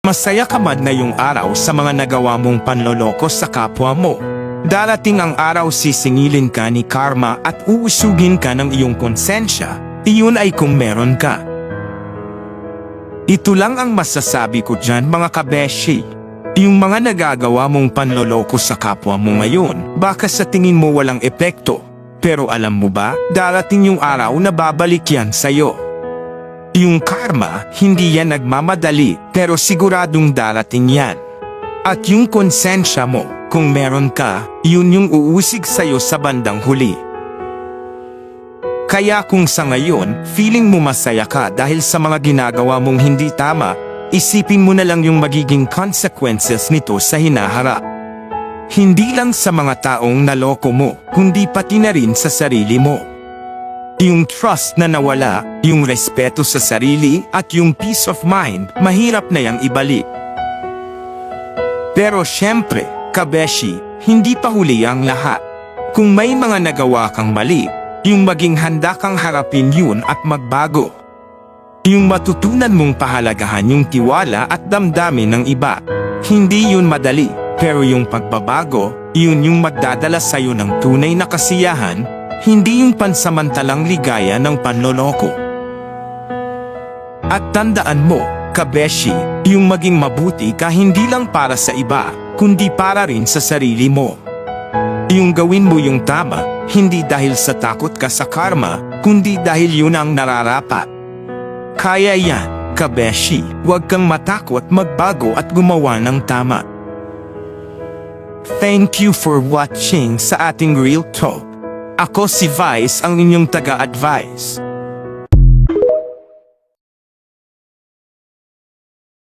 Masaya ka man ngayong araw sa mga nagawa mong panloloko sa kapwa mo. Darating ang araw sisingilin ka ni karma at uusugin ka ng iyong konsensya. Iyon ay kung meron ka. Ito lang ang masasabi ko dyan mga kabeshi. Yung mga nagagawa mong panloloko sa kapwa mo ngayon, baka sa tingin mo walang epekto. Pero alam mo ba, darating yung araw na babalik yan sa'yo. Yung karma, hindi yan nagmamadali, pero siguradong darating yan. At yung konsensya mo, kung meron ka, yun yung uusig sa'yo sa bandang huli. Kaya kung sa ngayon, feeling mo masaya ka dahil sa mga ginagawa mong hindi tama, isipin mo na lang yung magiging consequences nito sa hinaharap. Hindi lang sa mga taong naloko mo, kundi pati na rin sa sarili mo. Yung trust na nawala, yung respeto sa sarili at yung peace of mind, mahirap na yang ibalik. Pero syempre, kabeshi, hindi pa huli ang lahat. Kung may mga nagawa kang mali, yung maging handa kang harapin yun at magbago. Yung matutunan mong pahalagahan yung tiwala at damdamin ng iba. Hindi yun madali, pero yung pagbabago, yun yung magdadala sa'yo ng tunay na kasiyahan, hindi yung pansamantalang ligaya ng panloloko. At tandaan mo, kabeshi, yung maging mabuti ka hindi lang para sa iba, kundi para rin sa sarili mo. Yung gawin mo yung tama, hindi dahil sa takot ka sa karma, kundi dahil yun ang nararapat. Kaya yan, kabeshi, huwag kang matakot magbago at gumawa ng tama. Thank you for watching sa ating Real Talk. Ako si Vice ang inyong taga-advise.